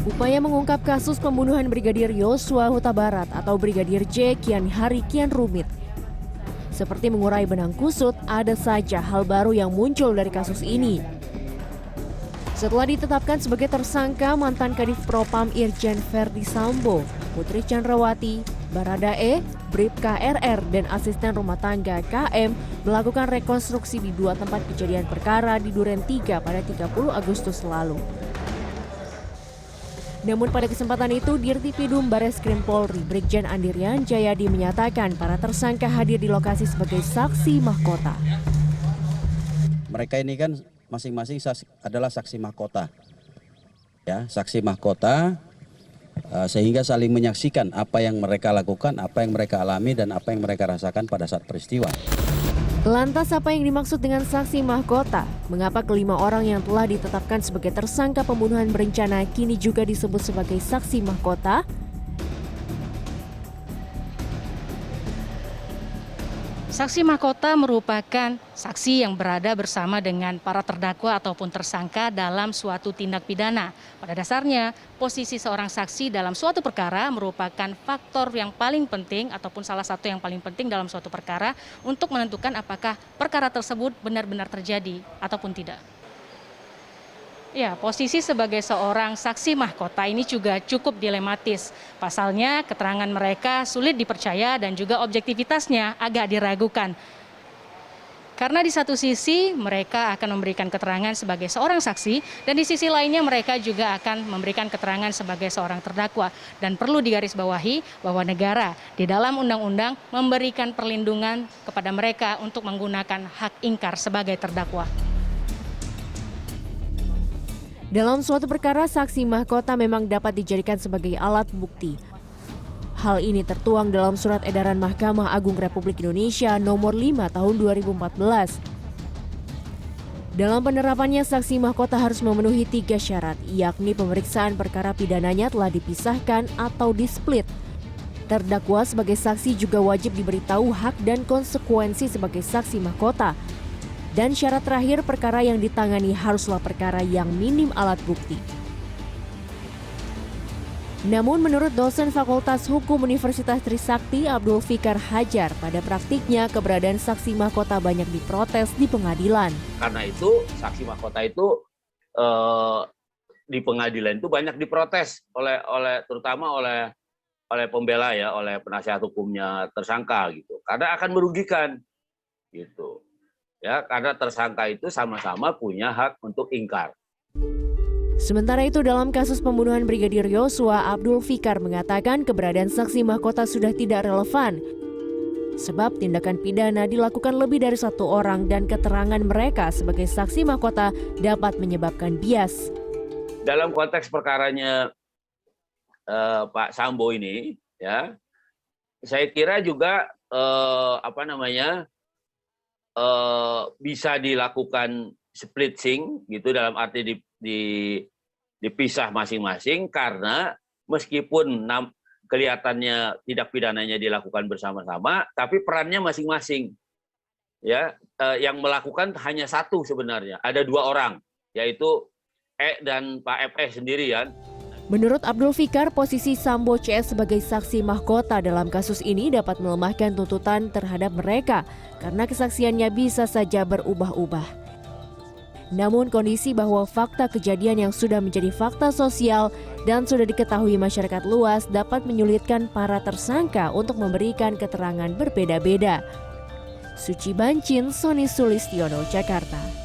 Upaya mengungkap kasus pembunuhan Brigadir Yosua Huta Barat atau Brigadir J kian hari kian rumit. Seperti mengurai benang kusut, ada saja hal baru yang muncul dari kasus ini. Setelah ditetapkan sebagai tersangka, mantan Kadif Propam Irjen Verdi Sambo, Putri Chandrawati, Baradae, Bribka RR, dan asisten rumah tangga KM melakukan rekonstruksi di 2 tempat kejadian perkara di Duren 3 pada 30 Agustus lalu. Namun pada kesempatan itu, Dirtipidum Bareskrim Polri Brigjen Andirian Jayadi menyatakan para tersangka hadir di lokasi sebagai saksi mahkota. Mereka ini kan masing-masing adalah saksi mahkota, ya, saksi mahkota, sehingga saling menyaksikan apa yang mereka lakukan, apa yang mereka alami, dan apa yang mereka rasakan pada saat peristiwa. Lantas apa yang dimaksud dengan saksi mahkota? Mengapa kelima orang yang telah ditetapkan sebagai tersangka pembunuhan berencana kini juga disebut sebagai saksi mahkota? Saksi mahkota merupakan saksi yang berada bersama dengan para terdakwa ataupun tersangka dalam suatu tindak pidana. Pada dasarnya, posisi seorang saksi dalam suatu perkara merupakan faktor yang paling penting ataupun salah satu yang paling penting dalam suatu perkara untuk menentukan apakah perkara tersebut benar-benar terjadi ataupun tidak. Ya, posisi sebagai seorang saksi mahkota ini juga cukup dilematis. Pasalnya, keterangan mereka sulit dipercaya dan juga objektivitasnya agak diragukan. Karena di satu sisi mereka akan memberikan keterangan sebagai seorang saksi dan di sisi lainnya mereka juga akan memberikan keterangan sebagai seorang terdakwa. Dan perlu digarisbawahi bahwa negara di dalam undang-undang memberikan perlindungan kepada mereka untuk menggunakan hak ingkar sebagai terdakwa. Dalam suatu perkara, saksi mahkota memang dapat dijadikan sebagai alat bukti. Hal ini tertuang dalam Surat Edaran Mahkamah Agung Republik Indonesia Nomor 5 Tahun 2014. Dalam penerapannya, saksi mahkota harus memenuhi 3 syarat, yakni pemeriksaan perkara pidananya telah dipisahkan atau displit. Terdakwa sebagai saksi juga wajib diberitahu hak dan konsekuensi sebagai saksi mahkota. Dan syarat terakhir, perkara yang ditangani haruslah perkara yang minim alat bukti. Namun menurut dosen Fakultas Hukum Universitas Trisakti Abdul Fikar Hajar, pada praktiknya keberadaan saksi mahkota banyak diprotes di pengadilan. Karena itu saksi mahkota itu di pengadilan itu banyak diprotes terutama oleh pembela, ya, oleh penasihat hukumnya tersangka gitu. Karena akan merugikan gitu. Ya, karena tersangka itu sama-sama punya hak untuk ingkar. Sementara itu, dalam kasus pembunuhan Brigadir Yosua, Abdul Fikar mengatakan keberadaan saksi mahkota sudah tidak relevan. Sebab tindakan pidana dilakukan lebih dari 1 orang dan keterangan mereka sebagai saksi mahkota dapat menyebabkan bias. Dalam konteks perkaranya Pak Sambo ini, ya, saya kira juga bisa dilakukan splitting gitu, dalam arti dipisah masing-masing, karena meskipun kelihatannya tindak pidananya dilakukan bersama-sama, tapi perannya masing-masing. Ya, yang melakukan hanya satu sebenarnya, ada 2 orang, yaitu E dan Pak FE sendirian. Menurut Abdul Fikar, posisi Sambo CS sebagai saksi mahkota dalam kasus ini dapat melemahkan tuntutan terhadap mereka karena kesaksiannya bisa saja berubah-ubah. Namun kondisi bahwa fakta kejadian yang sudah menjadi fakta sosial dan sudah diketahui masyarakat luas dapat menyulitkan para tersangka untuk memberikan keterangan berbeda-beda. Suci Bancin, Sony Sulistiono, Jakarta.